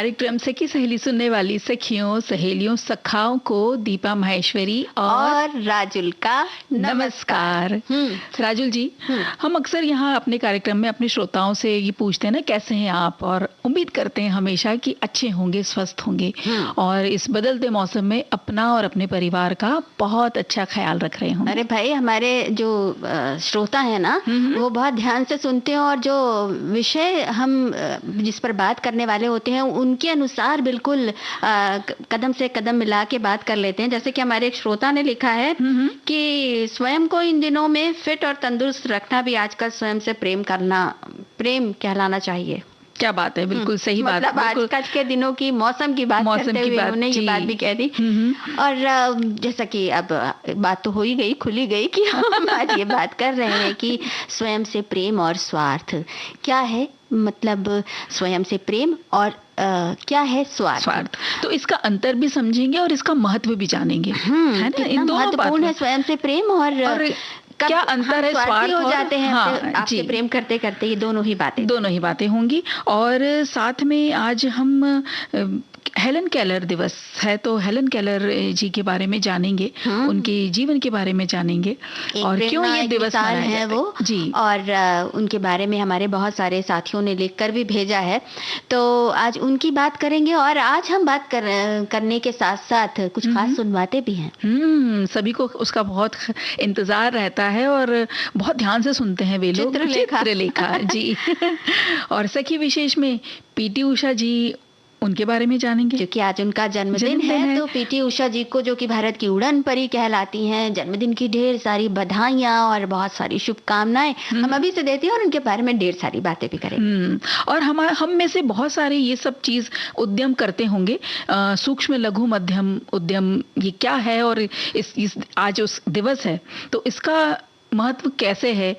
कार्यक्रम सखी सहेली सुनने वाली सखियों, सहेलियों, सखाओं को दीपा माहेश्वरी और राजुल का नमस्कार। राजुल जी, हम अक्सर यहाँ अपने कार्यक्रम में अपने श्रोताओं से ये पूछते हैं ना, कैसे हैं आप, और उम्मीद करते हैं हमेशा कि अच्छे होंगे, स्वस्थ होंगे और इस बदलते मौसम में अपना और अपने परिवार का बहुत अच्छा ख्याल रख रहे होंगे। अरे भाई, हमारे जो श्रोता है ना, वो बहुत ध्यान से सुनते हैं और जो विषय हम जिस पर बात करने वाले होते हैं उनके अनुसार बिल्कुल कदम से कदम मिला के बात कर लेते हैं। जैसे कि हमारे एक श्रोता ने लिखा है कि स्वयं को इन दिनों में फिट और तंदुरुस्त रखना भी आजकल स्वयं से प्रेम कहलाना चाहिए। क्या बात है, बिल्कुल सही बात। मतलब आजकल के दिनों की मौसम की बात करते हुए उन्होंने ये बात भी कह दी। और जैसा कि अब बात तो हो ही गई, खुली गई कि हम आज ये बात कर रहे हैं कि स्वयं से प्रेम और स्वार्थ क्या है। मतलब स्वयं से प्रेम और क्या है स्वार्थ। तो इसका अंतर भी समझेंगे और इसका महत्व भी जानेंगे, है ना। इन दोनों महत्वपूर्ण है स्वयं से प्रेम और क्या अंतर है स्वार्थ हो जाते हैं। आपसे प्रेम करते करते ये दोनों ही बातें होंगी। और साथ में आज हम हेलन केलर दिवस है, तो हेलन केलर जी के बारे में जानेंगे, उनके जीवन के बारे में जानेंगे और क्यों ये दिवस मनाया है वो जी। और उनके बारे में हमारे बहुत सारे साथियों ने लिखकर भी भेजा है, तो आज उनकी बात करेंगे। और आज हम बात करने के साथ साथ कुछ खास सुनवाते भी हैं। सभी को उसका बहुत इंतजार रहता है और बहुत ध्यान से सुनते हैं वे लोग। चित्रलेखा जी। और सखी विशेष में पीटी उषा जी, उनके बारे में जानेंगे क्योंकि आज उनका जन्मदिन है। तो पीटी उषा जी को, जो कि भारत की उड़न परी कहलाती हैं, जन्मदिन की ढेर सारी बधाइयां और बहुत सारी शुभकामनाएं हम अभी से देते हैं और उनके बारे में ढेर सारी बातें भी करेंगे। और हम में से बहुत सारे ये सब चीज उद्यम करते होंगे। सूक्ष्म लघु मध्यम उद्यम ये क्या है और इस आज उस दिवस है, तो इसका महत्व कैसे है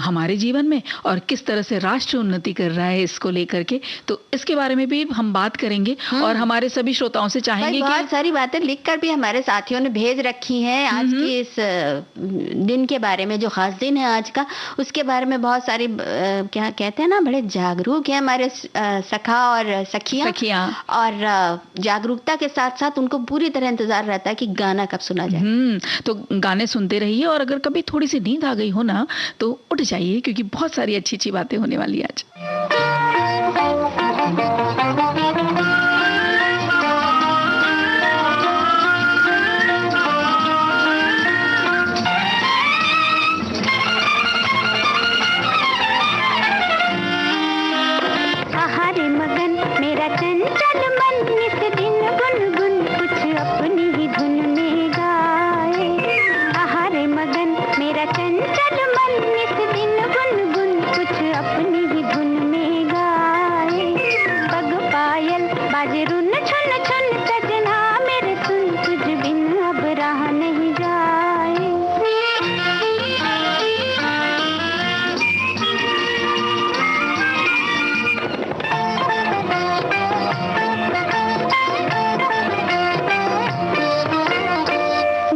हमारे जीवन में और किस तरह से राष्ट्र उन्नति कर रहा है इसको लेकर के, तो इसके बारे में भी हम बात करेंगे। और हमारे सभी श्रोताओं से चाहेंगे बहुत सारी बातें लिखकर भी हमारे साथियों ने भेज रखी हैं आज के इस दिन के बारे में, जो खास दिन है आज का, उसके बारे में बहुत सारी क्या कहते हैं ना, बड़े जागरूक है हमारे सखा और सखियां। और जागरूकता के साथ साथ उनको पूरी तरह इंतजार रहता है कि गाना कब सुना जाए। तो गाने सुनते रहिए और अगर कभी थोड़ी सी नींद आ गई हो ना, तो उठ जाइए, क्योंकि बहुत सारी अच्छी अच्छी बातें होने वाली आज। आहारे मगन मेरा चंचल मन, इस दिन गुनगुन कुछ अपनी ही धुन में गाए। आहारे मगन मेरा चंचल मन, इस दिन गुनगुन कुछ अपनी ही धुन में गाए। पग पायल बाजे रुन छुन छुन, सजना मेरे सुन, तुझ बिन अब राह नहीं जाए।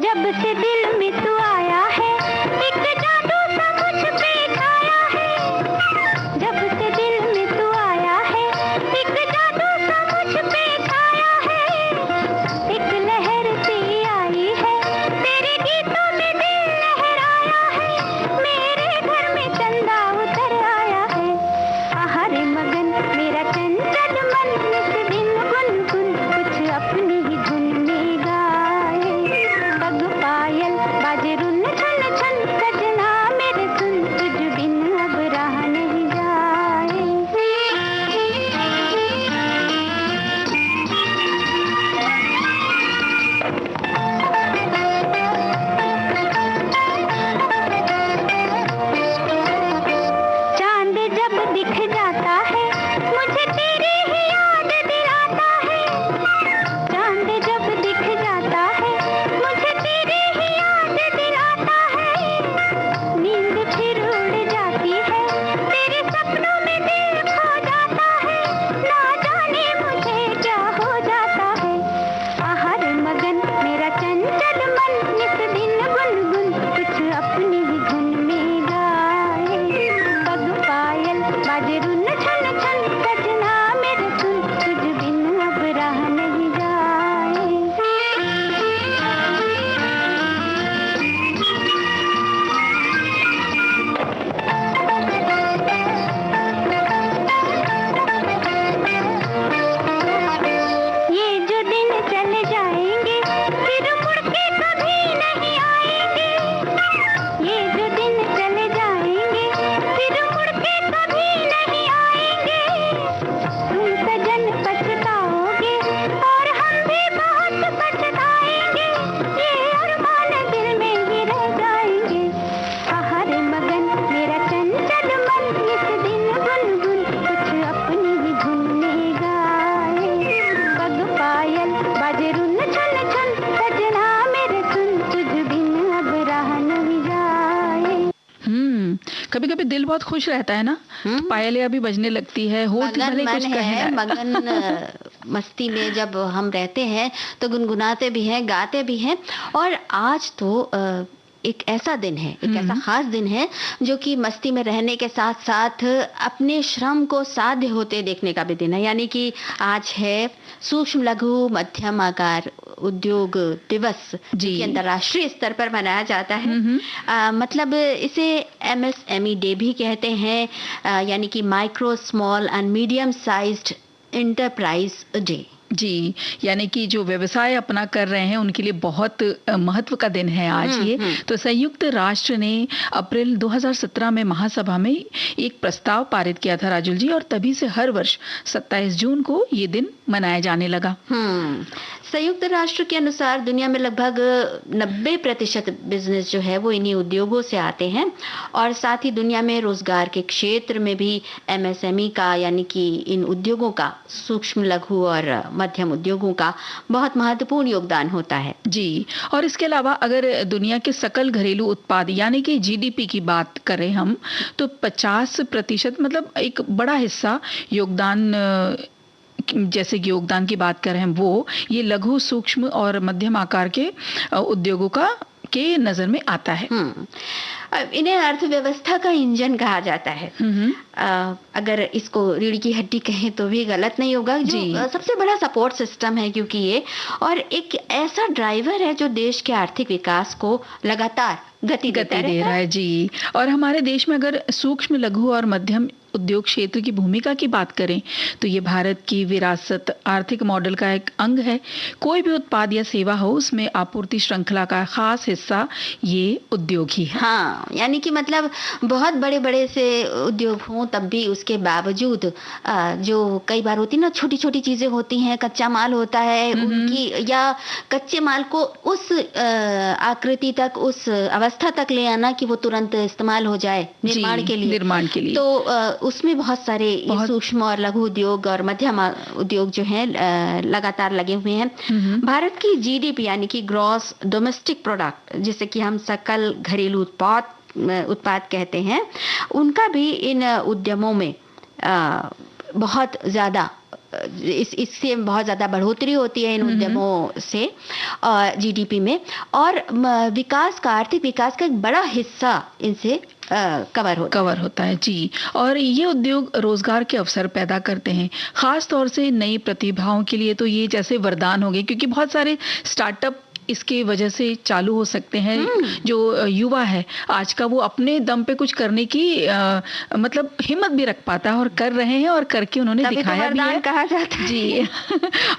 जब से दिल में तू आया है, एक जादू सा मुझ पे छाया है। जब से दिल में तू आया है, एक जादू सा मुझ पे छाया है। एक लहर सी आई है, तेरे गीतों में दिल लहराया है। मेरे घर में चंदा उतर आया है। आहारे मगन मेरा चंचल मन, इस दिन गुनगुन कुछ अपनी ही धुन में गाए। पग पायल बाजे कभी कभी दिल बहुत खुश रहता है ना, पायलिया भी बजने लगती है, होठ भले कुछ कहे ना। मगन मस्ती में जब हम रहते हैं तो गुनगुनाते भी हैं, गाते भी हैं। और आज तो एक ऐसा दिन है, एक ऐसा खास दिन है जो कि मस्ती में रहने के साथ साथ अपने श्रम को साध्य होते देखने का भी दिन है। यानी कि आज है सूक्ष्म लघु मध्यम आकार उद्योग दिवस, जी अंतर्राष्ट्रीय स्तर पर मनाया जाता है। मतलब इसे MSME डे भी कहते हैं, यानी कि micro small and medium sized enterprise डे। जी, यानी कि जो व्यवसाय अपना कर रहे हैं उनके लिए बहुत महत्व का दिन है आज ये। तो संयुक्त राष्ट्र ने अप्रैल 2017 में महासभा में एक प्रस्ताव पारित किया था राजुल जी, और तभी से हर वर्ष 27 जून को ये दिन मनाया जाने लगा। संयुक्त राष्ट्र के अनुसार दुनिया में लगभग 90% बिजनेस जो है वो इन्हीं उद्योगों से आते हैं, और साथ ही दुनिया में रोजगार के क्षेत्र में भी MSME का, यानी कि इन उद्योगों का, सूक्ष्म लघु और मध्यम उद्योगों का बहुत महत्वपूर्ण योगदान होता है। जी, और इसके अलावा अगर दुनिया के सकल घरेलू उत्पाद यानी कि GDP की बात करें हम, तो 50% मतलब एक बड़ा हिस्सा योगदान, जैसे कि योगदान की बात करें हम, वो ये लघु सूक्ष्म और मध्यम आकार के उद्योगों के नजर में आता है। इन्हें अर्थव्यवस्था का इंजन कहा जाता है। अगर इसको रीढ़ की हड्डी कहें तो भी गलत नहीं होगा। जो सबसे बड़ा सपोर्ट सिस्टम है, क्योंकि ये और एक ऐसा ड्राइवर है जो देश के आर्थिक विकास को लगातार गति दे रहा है। जी, और हमारे देश में अगर सूक्ष्म लघु और मध्यम उद्योग क्षेत्र की भूमिका की बात करें तो ये भारत की विरासत आर्थिक मॉडल का एक अंग है। कोई भी उत्पाद या सेवा हो, उसमें आपूर्ति श्रृंखला का खास हिस्सा ये उद्योग ही है। हाँ, यानी कि मतलब बहुत बड़े बड़े से उद्योग हों तब भी उसके बावजूद जो कई बार होती ना छोटी छोटी चीजें होती हैं, कच्चा माल होता है उनकी, या कच्चे माल को उस आकृति तक, उस अवस्था तक ले आना कि वो तुरंत इस्तेमाल हो जाए निर्माण के लिए। तो उसमें बहुत सारे सूक्ष्म और लघु उद्योग और मध्यम उद्योग जो हैं लगातार लगे हुए हैं। भारत की GDP यानी कि ग्रॉस डोमेस्टिक प्रोडक्ट, जिसे कि हम सकल घरेलू उत्पाद कहते हैं, उनका भी इन उद्यमों में बहुत ज्यादा इससे बहुत ज्यादा बढ़ोतरी होती है इन उद्यमों से GDP में, और विकास का, आर्थिक विकास का एक बड़ा हिस्सा इनसे कवर होता है। जी, और ये उद्योग रोजगार के अवसर पैदा करते हैं, खास तौर से नई प्रतिभाओं के लिए तो ये जैसे वरदान हो गए, क्योंकि बहुत सारे स्टार्टअप इसके वजह से चालू हो सकते हैं। जो युवा है आज का, वो अपने दम पे कुछ करने की मतलब हिम्मत भी रख पाता है, और कर रहे हैं, और करके उन्होंने दिखाया भी है, कहा जाता है। जी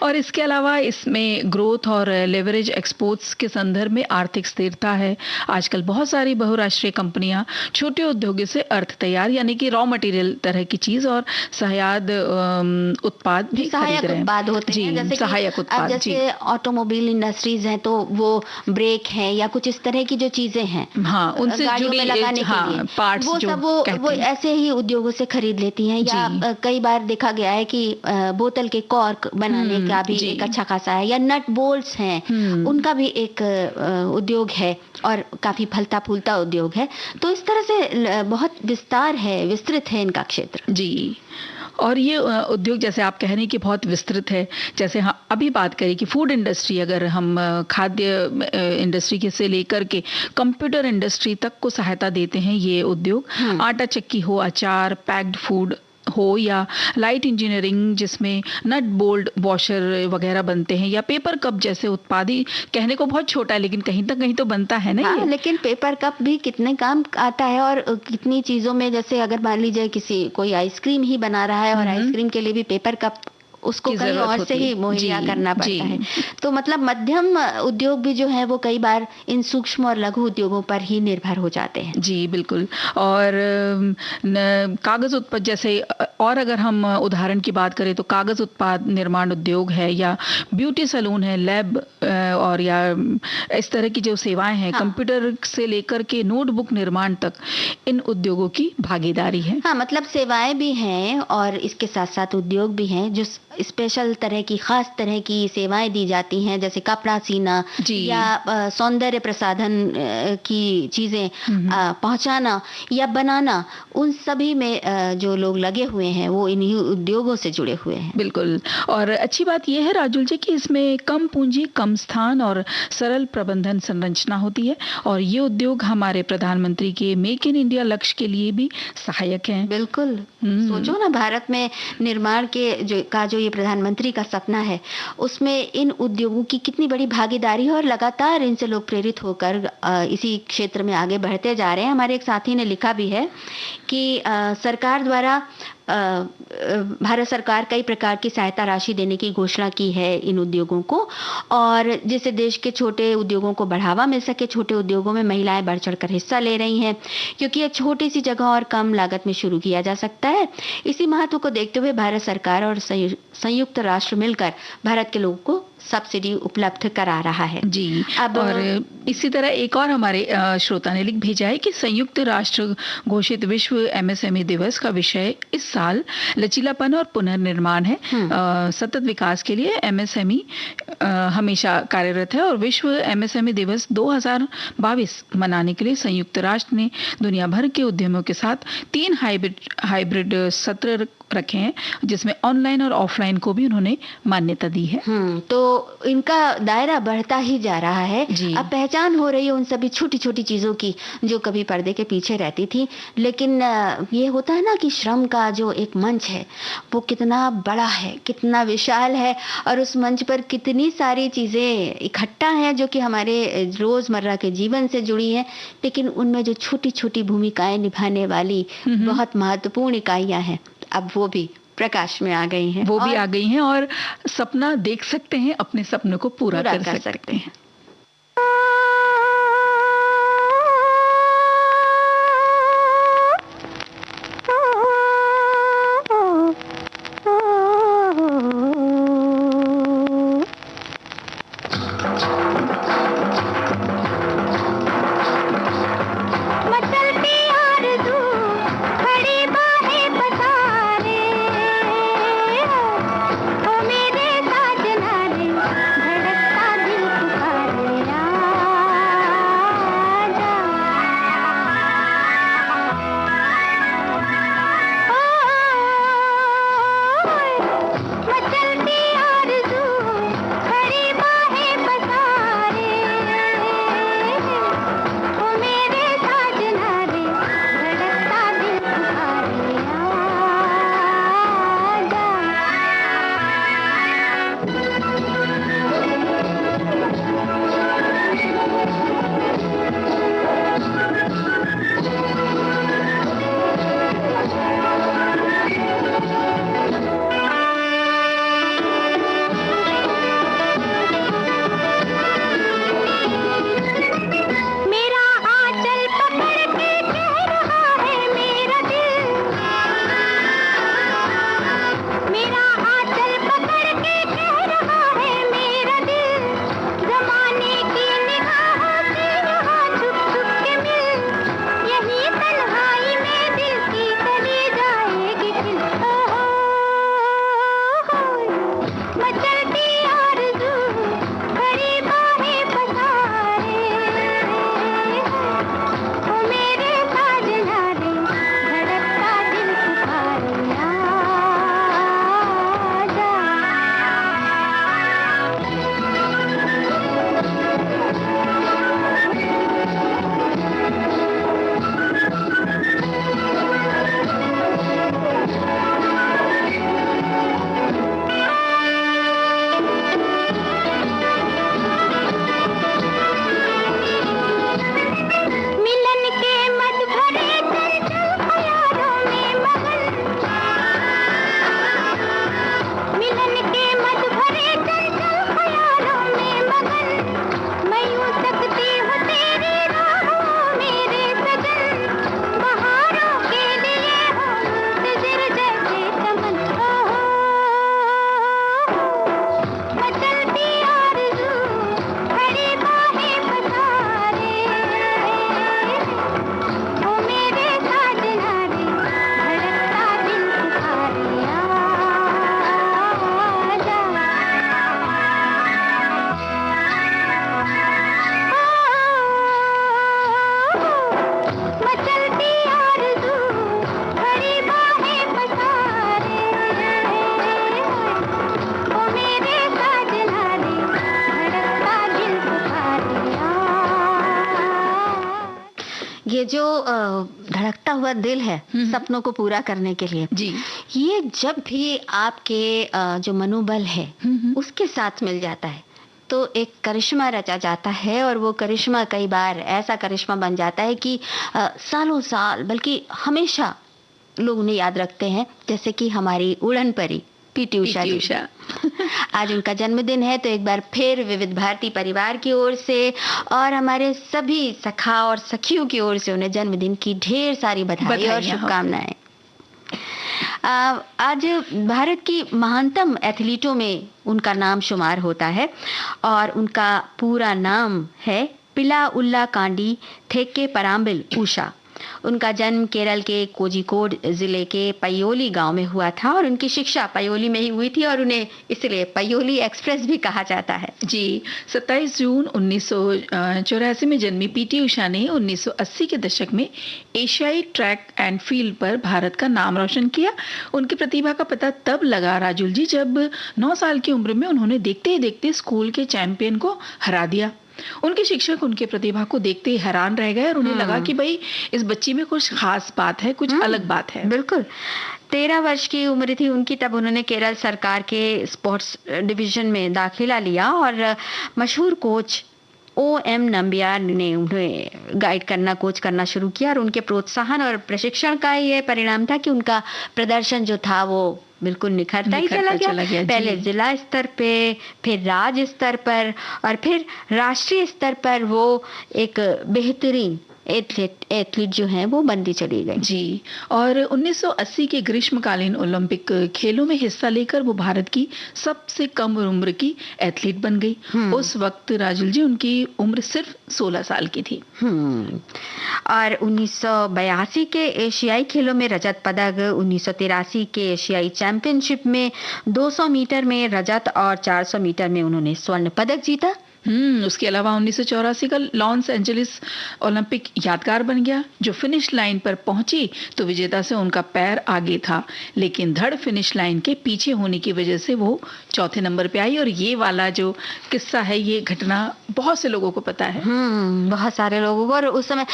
और इसके अलावा इसमें ग्रोथ और लेवरेज एक्सपोर्ट्स के संदर्भ में आर्थिक स्थिरता है। आजकल बहुत सारी बहुराष्ट्रीय कंपनियां छोटे उद्योगों से अर्थ तैयार, यानी कि रॉ मटेरियल तरह की चीज और सहायक उत्पाद भी खरीद रहे हैं। होते हैं, जैसे सहायक उत्पाद, जैसे ऑटोमोबाइल इंडस्ट्रीज हैं, तो वो ब्रेक है या कुछ इस तरह की जो चीजें हैं, उनसे जुड़ी लगाने के लिए पार्ट्स, वो सब वो ऐसे ही उद्योगों से खरीद लेती हैं। या कई बार देखा गया है कि बोतल के कॉर्क बनाने का भी एक अच्छा खासा है, या नट बोल्ट्स हैं, उनका भी एक उद्योग है और काफी फलता फूलता उद्योग है। तो इस तरह से बहुत विस्तृत है इनका क्षेत्र। जी, और ये उद्योग जैसे आप कह रहे हैं कि बहुत विस्तृत है। जैसे हाँ, अभी बात करें कि फूड इंडस्ट्री, अगर हम खाद्य इंडस्ट्री के से लेकर के कंप्यूटर इंडस्ट्री तक को सहायता देते हैं ये उद्योग। आटा चक्की हो, अचार, पैक्ड फूड हो, या लाइट इंजीनियरिंग जिसमें नट बोल्ट वॉशर वगैरह बनते हैं, या पेपर कप जैसे उत्पाद ही कहने को बहुत छोटा है, लेकिन कहीं तो बनता है ना। हाँ, लेकिन पेपर कप भी कितने काम आता है, और कितनी चीजों में, जैसे अगर मान लीजिए कोई आइसक्रीम ही बना रहा है और आइसक्रीम के लिए भी पेपर कप उसको कहीं और से ही मुहैया करना पड़ता है। तो मतलब मध्यम उद्योग भी जो है वो कई बार इन सूक्ष्म और लघु उद्योगों पर ही निर्भर हो जाते हैं। जी बिल्कुल। और कागज उत्पाद जैसे, और अगर हम उदाहरण की बात करें तो कागज उत्पाद निर्माण उद्योग है, या ब्यूटी सैलून है, लैब और या इस तरह की जो सेवाएं हैं, कंप्यूटर से लेकर के नोटबुक निर्माण तक इन उद्योगों की भागीदारी है। हाँ, मतलब सेवाएं भी हैं और इसके साथ साथ उद्योग भी हैं जो स्पेशल तरह की, खास तरह की सेवाएं दी जाती हैं, जैसे कपड़ा सीना या सौंदर्य प्रसाधन की चीजें पहुंचाना या बनाना, उन सभी में जो लोग लगे हुए हैं वो इन्हीं उद्योगों से जुड़े हुए हैं। बिल्कुल। और अच्छी बात यह है राजुल जी कि इसमें कम पूंजी, कम स्थान और सरल प्रबंधन संरचना होती है, और ये उद्योग हमारे प्रधानमंत्री के मेक इन इंडिया लक्ष्य के लिए भी सहायक हैं। बिल्कुल। सोचो ना, भारत में निर्माण के जो ये प्रधानमंत्री का सपना है, उसमें इन उद्योगों की कितनी बड़ी भागीदारी है और लगातार इनसे लोग प्रेरित होकर इसी क्षेत्र में आगे बढ़ते जा रहे हैं। हमारे एक साथी ने लिखा भी है कि सरकार द्वारा भारत सरकार कई प्रकार की सहायता राशि देने की घोषणा की है इन उद्योगों को, और जिससे देश के छोटे उद्योगों को बढ़ावा मिल सके। छोटे उद्योगों में महिलाएं बढ़ चढ़कर हिस्सा ले रही हैं, क्योंकि ये छोटी सी जगह और कम लागत में शुरू किया जा सकता है। इसी महत्व को देखते हुए भारत सरकार और संयुक्त राष्ट्र मिलकर भारत के लोगों को सब्सिडी उपलब्ध करा रहा है। जी। अब और इसी तरह एक और हमारे श्रोता ने लिख भेजा है कि संयुक्त राष्ट्र घोषित विश्व एमएसएमई दिवस का विषय इस साल लचीलापन और पुनर्निर्माण है। सतत विकास के लिए एमएसएमई हमेशा कार्यरत है, और विश्व एमएसएमई दिवस 2022 मनाने के लिए संयुक्त राष्ट्र ने दुनिया भर के उद्यमियों के साथ 3 हाइब्रिड सत्र रखे हैं, जिसमें ऑनलाइन और ऑफलाइन को भी उन्होंने मान्यता दी है। तो इनका दायरा बढ़ता ही जा रहा है। अब पहचान हो रही है उन सभी छोटी छोटी चीजों की जो कभी पर्दे के पीछे रहती थी। लेकिन ये होता है ना कि श्रम का जो एक मंच है वो कितना बड़ा है, कितना विशाल है, और उस मंच पर कितनी सारी चीजें इकट्ठा हैं जो कि हमारे रोजमर्रा के जीवन से जुड़ी हैं, लेकिन उनमें जो छोटी छोटी भूमिकाएं निभाने वाली बहुत महत्वपूर्ण इकाइयां हैं, अब वो भी प्रकाश में आ गई हैं। वो भी आ गई हैं और सपना देख सकते हैं, अपने सपनों को पूरा कर सकते हैं। धड़कता दिल पुकारे। ये जो धड़कता हुआ दिल है सपनों को पूरा करने के लिए जी, ये जब भी आपके जो मनोबल है उसके साथ मिल जाता है तो एक करिश्मा रचा जाता है, और वो करिश्मा कई बार ऐसा करिश्मा बन जाता है कि सालों साल बल्कि हमेशा लोग उन्हें याद रखते हैं, जैसे कि हमारी उड़न परी पीटी उषा जी। आज उनका जन्मदिन है, तो एक बार फिर विविध भारती परिवार की ओर से और हमारे सभी सखा और सखियों की ओर से उन्हें जन्मदिन की ढेर सारी बधाई और शुभकामनाएं। आज भारत की महानतम एथलीटों में उनका नाम शुमार होता है, और उनका पूरा नाम है पिला उल्ला कांडी थेक्के पराम्बिल उषा। उनका जन्म केरल के कोझिकोड जिले के पयोली गांव में हुआ था, और उनकी शिक्षा पयोली में ही हुई थी, और उन्हें इसलिए पयोली एक्सप्रेस भी कहा जाता है। जी, 27 जून 1984 में जन्मी पीटी उषा ने 1980 के दशक में एशियाई ट्रैक एंड फील्ड पर भारत का नाम रोशन किया। उनकी प्रतिभा का पता तब लगा राजुल जी, जब 9 साल की उम्र में उन्होंने देखते ही देखते स्कूल के चैंपियन को हरा दिया। उनके शिक्षक उनके प्रतिभा को देखते ही हैरान रह गए, और उन्हें लगा कि भाई इस बच्ची में कुछ खास बात है, कुछ अलग बात है। बिल्कुल। 13 वर्ष की उम्र थी उनकी तब उन्होंने केरल सरकार के स्पोर्ट्स डिवीजन में दाखिला लिया, और मशहूर कोच OM नंबियार ने उन्हें गाइड करना, कोच करना शुरू किया, और उनके प्रोत्साहन और प्रशिक्षण का ये परिणाम था कि उनका प्रदर्शन जो था वो बिल्कुल निखरता ही चला गया। पहले जिला स्तर पे, फिर राज्य स्तर पर, और फिर राष्ट्रीय स्तर पर वो एक बेहतरीन एथलीट जो है वो बनती चली गई। जी, और 1980 के ग्रीष्मकालीन ओलंपिक खेलों में हिस्सा लेकर वो भारत की सबसे कम उम्र की एथलीट बन गई। उस वक्त राजुल जी उनकी उम्र सिर्फ 16 साल की थी। और 1982 के एशियाई खेलों में रजत पदक, 1983 के एशियाई चैंपियनशिप में 200 मीटर में रजत और 400 मीटर में उन्होंने स्वर्ण पदक जीता। उसके अलावा 1984 का लॉस एंजलिस ओलंपिक यादगार बन गया। जो फिनिश लाइन पर पहुंची तो विजेता से उनका पैर आगे था, लेकिन धड़ फिनिश लाइन के पीछे होने की वजह से वो चौथे नंबर पे आई। और ये वाला जो किस्सा है, ये घटना बहुत से लोगों को पता है। बहुत सारे लोगों को, और उस समय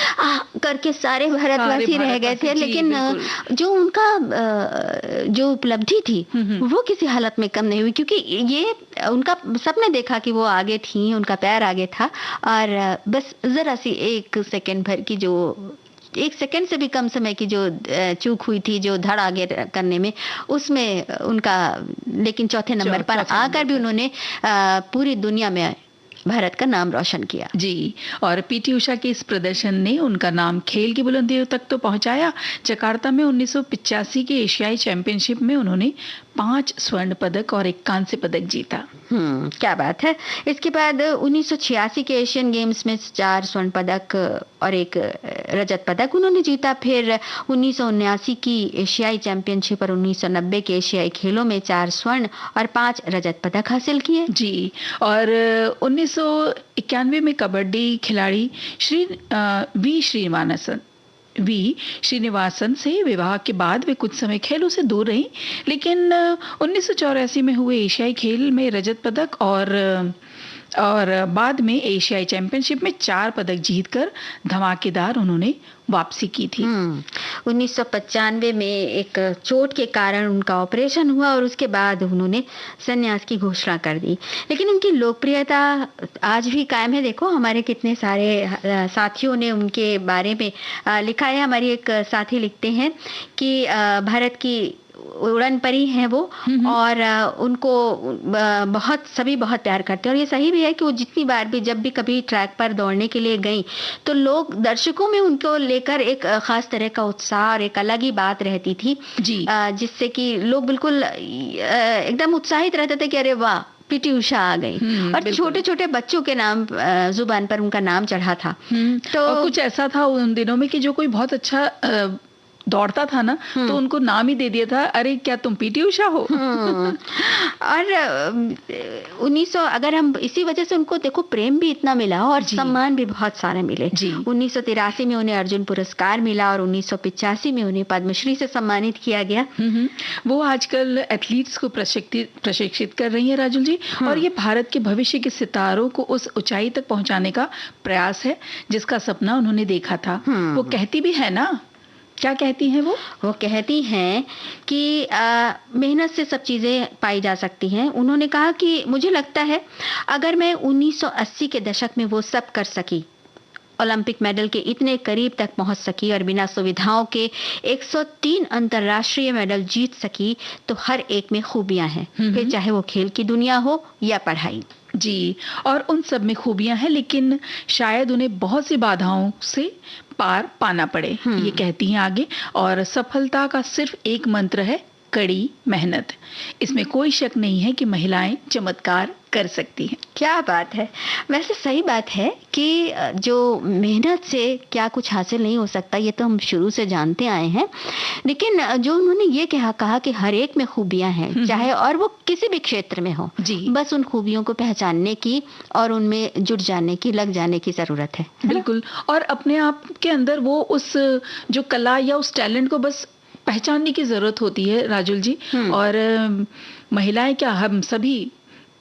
करके सारे भारतवासी रह गए थे, लेकिन जो उनका जो उपलब्धि थी वो किसी हालत में कम नहीं हुई, क्योंकि ये उनका सबने देखा कि वो आगे थी, उनका पैर आगे था, और बस जरा सी 1 सेकंड भर की, जो 1 सेकंड से भी कम समय की जो चूक हुई थी, जो धड़ आगे करने में, उसमें उनका, लेकिन चौथे नंबर पर आकर भी उन्होंने पूरी दुनिया में भारत का नाम रोशन किया। जी, और पीटी उषा के इस प्रदर्शन ने उनका नाम खेल की बुलंदियों तक तो पहुंचाया। जकार्ता में 1985 के एशियाई चैंपियनशिप में उन्होंने 5 स्वर्ण पदक और 1 कांस्य पदक जीता। क्या बात है। इसके बाद 1986 के एशियन गेम्स में 4 स्वर्ण पदक और 1 रजत पदक उन्होंने जीता। फिर 1979 की एशियाई चैंपियनशिप और 1990 के एशियाई खेलों में 4 स्वर्ण और 5 रजत पदक हासिल किए। जी, और 1991 में कबड्डी खिलाड़ी वी श्रीनिवासन से विवाह के बाद वे कुछ समय खेलों से दूर रहीं, लेकिन 1984 में हुए एशियाई खेल में रजत पदक और बाद में एशियाई चैंपियनशिप में 4 पदक जीतकर धमाकेदार उन्होंने वापसी की थी। 1995 में एक चोट के कारण उनका ऑपरेशन हुआ और उसके बाद उन्होंने संन्यास की घोषणा कर दी, लेकिन उनकी लोकप्रियता आज भी कायम है। देखो, हमारे कितने सारे साथियों ने उनके बारे में लिखा है। हमारी एक साथी लिखते हैं कि भारत की उड़न परी हैं वो, और उनको सभी बहुत प्यार करते हैं। और ये सही भी है कि वो जितनी बार भी, जब भी कभी ट्रैक पर दौड़ने के लिए गई, तो लोग, दर्शकों में उनको लेकर एक खास तरह का उत्साह और एक अलग ही बात रहती थी जी, जिससे कि लोग बिल्कुल एकदम उत्साहित रहते थे कि अरे वाह, पीटी उषा आ गई। और छोटे छोटे बच्चों के नाम जुबान पर उनका नाम चढ़ा था। तो कुछ ऐसा था उन दिनों में कि जो कोई बहुत अच्छा दौड़ता था ना, तो उनको नाम ही दे दिया था, अरे क्या तुम पीटी उषा हो। और 1900, अगर हम इसी वजह से उनको देखो, प्रेम भी इतना मिला और सम्मान भी बहुत सारे मिले। 1983 में उन्हें अर्जुन पुरस्कार मिला और 1985 में उन्हें पद्मश्री से सम्मानित किया गया। वो आजकल एथलीट्स को प्रशिक्षित कर रही हैं राजुल जी, और ये भारत के भविष्य के सितारों को उस ऊंचाई तक पहुंचाने का प्रयास है जिसका सपना उन्होंने देखा था। वो कहती भी है ना, क्या कहती हैं वो कहती हैं कि मेहनत से सब चीज़ें पाई जा सकती हैं। उन्होंने कहा कि मुझे लगता है अगर मैं 1980 के दशक में वो सब कर सकी, ओलंपिक मेडल के इतने करीब तक पहुंच सकी और बिना सुविधाओं के 103 अंतर्राष्ट्रीय मेडल जीत सकी, तो हर एक में खूबियां हैं, फिर चाहे वो खेल की दुनिया हो या पढ़ाई। जी, और उन सब में खूबियां हैं, लेकिन शायद उन्हें बहुत सी बाधाओं से पार पाना पड़े, ये कहती हैं आगे। और सफलता का सिर्फ एक मंत्र है, कड़ी मेहनत। इसमें कोई शक नहीं है कि महिलाएं चमत्कार कर सकती हैं। क्या बात है। वैसे सही बात है कि जो मेहनत से क्या कुछ हासिल नहीं हो सकता, ये तो हम शुरू से जानते आए हैं, लेकिन जो उन्होंने ये कहा कि हर एक में खूबियां हैं, चाहे और वो किसी भी क्षेत्र में हो, बस उन खूबियों को पहचानने की और उनमें जुट जाने की, लग जाने की जरूरत है। बिल्कुल, और अपने आप के अंदर वो उस जो कला या उस टैलेंट को बस पहचानने की जरूरत होती है राजुल जी। और महिलाएं क्या, हम सभी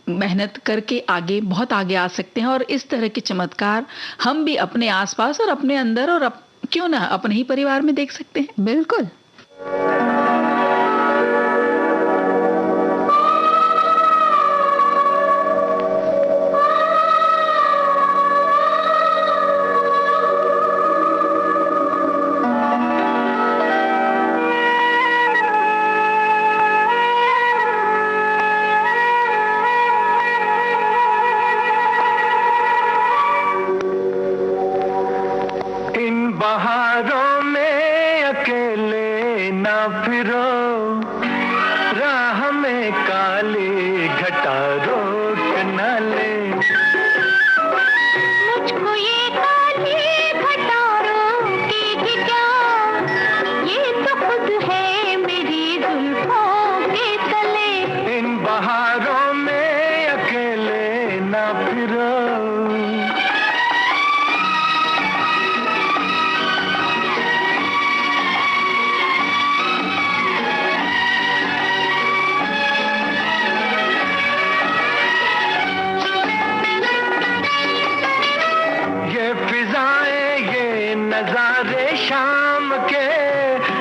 मेहनत करके आगे, बहुत आगे आ सकते हैं, और इस तरह के चमत्कार हम भी अपने आसपास और अपने अंदर और क्यों ना अपने ही परिवार में देख सकते हैं। बिल्कुल। बहारों में अकेले ना फिरो, राह में काली घटा रोक न ले। मुझको ये काली घटा रोकेगी क्या, ये तो खुद है मेरी जुल्फों के तले। इन बहारों में अकेले ना फिरो। नजारे शाम के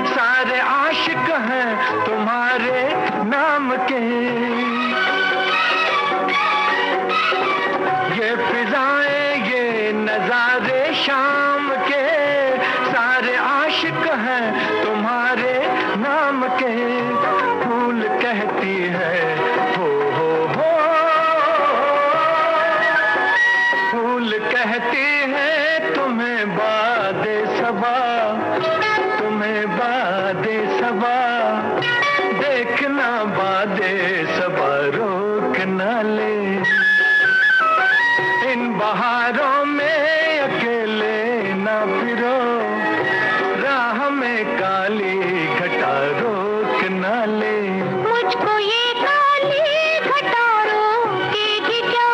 सारे आशिक हैं तुम्हारे नाम के। ये फिजाएं, ये नजारे शाम के सारे आशिक हैं तुम्हारे नाम के। फूल कहती है हो, फूल कहती है तुम्हें बादे सबा, तुम्हें बादे सबा, देखना बादे सबा रोक न ले। इन बहारों में अकेले ना फिरो, राह में काली घटा रोक न ले। मुझको ये काली घटा रोकेगी क्या।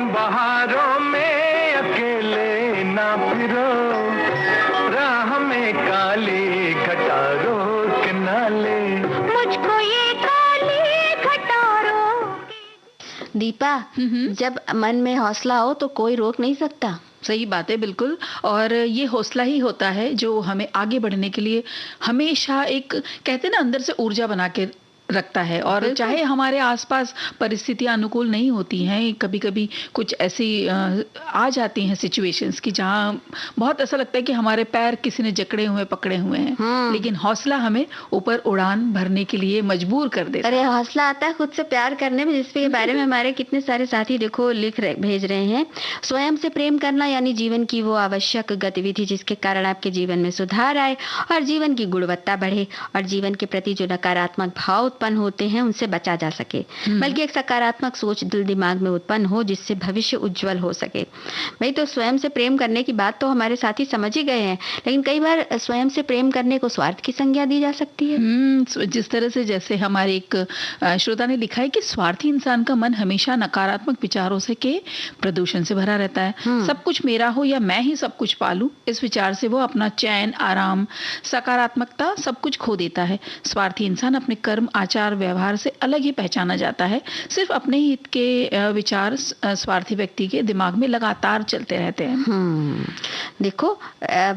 बहारों में अकेले ना फिरो, दीपा, जब मन में हौसला हो तो कोई रोक नहीं सकता। सही बात है, बिल्कुल। और ये हौसला ही होता है जो हमें आगे बढ़ने के लिए हमेशा एक, कहते हैं ना, अंदर से ऊर्जा बना के रखता है। और चाहे हमारे आसपास परिस्थितियां अनुकूल नहीं होती हैं, कभी कभी कुछ ऐसी आ जाती हैं सिचुएशंस कि जहां बहुत ऐसा लगता है कि हमारे पैर किसी ने जकड़े हुए पकड़े हुए हैं, लेकिन हौसला हमें ऊपर उड़ान भरने के लिए मजबूर कर देता है। अरे हौसला आता है खुद से प्यार करने में, जिसके बारे में हमारे कितने सारे साथी देखो भेज रहे हैं। स्वयं से प्रेम करना यानी जीवन की वो आवश्यक गतिविधि जिसके कारण आपके जीवन में सुधार आए और जीवन की गुणवत्ता बढ़े और जीवन के प्रति जो नकारात्मक भाव उत्पन्न होते हैं उनसे बचा जा सके, बल्कि एक सकारात्मक सोच दिल दिमाग में उत्पन्न हो जिससे भविष्य उज्जवल हो सके। भाई, तो स्वयं से प्रेम करने की बात तो हमारे साथी समझ ही गए हैं, लेकिन कई बार स्वयं से प्रेम करने को स्वार्थ की संज्ञा दी जा सकती है। जिस तरह से, जैसे हमारे एक श्रोता ने लिखा है कि स्वार्थी इंसान का मन हमेशा नकारात्मक विचारों से के प्रदूषण से भरा रहता है। सब कुछ मेरा हो या मैं ही सब कुछ पालूं, इस विचार से वो अपना चैन, आराम, सकारात्मकता सब कुछ खो देता है। स्वार्थी इंसान अपने कर्म, आचार, व्यवहार से अलग ही पहचाना जाता है। सिर्फ अपने हित के विचार स्वार्थी व्यक्ति के दिमाग में लगातार चलते रहते हैं। देखो,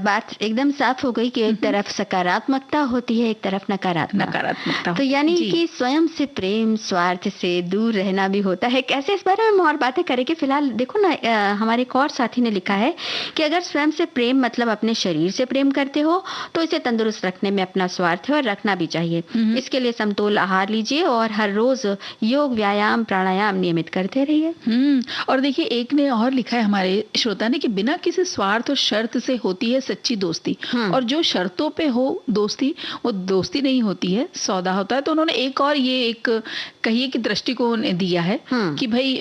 बात एकदम साफ हो गई कि एक तरफ सकारात्मकता होती है, एक तरफ नकारात्मकता। तो यानी कि स्वयं से प्रेम, स्वार्थ से दूर रहना भी होता है। कैसे, इस बारे में हम और बातें करेंगे। फिलहाल देखो ना, हमारे एक और साथी ने लिखा है कि अगर स्वयं से प्रेम मतलब अपने शरीर से प्रेम करते हो तो इसे तंदुरुस्त रखने में अपना स्वार्थ है और रखना भी चाहिए। इसके लिए समतोल आहार लीजिए और हर रोज योग, व्यायाम, प्राणायाम नियमित करते रहिए। और देखिए, एक ने और लिखा है हमारे श्रोता ने कि बिना किसी स्वार्थ और शर्त से होती है सच्ची दोस्ती, और जो शर्तों पे हो दोस्ती वो दोस्ती नहीं होती है, सौदा होता है। तो उन्होंने एक और ये एक कहिए कि दृष्टिकोण दिया है कि भाई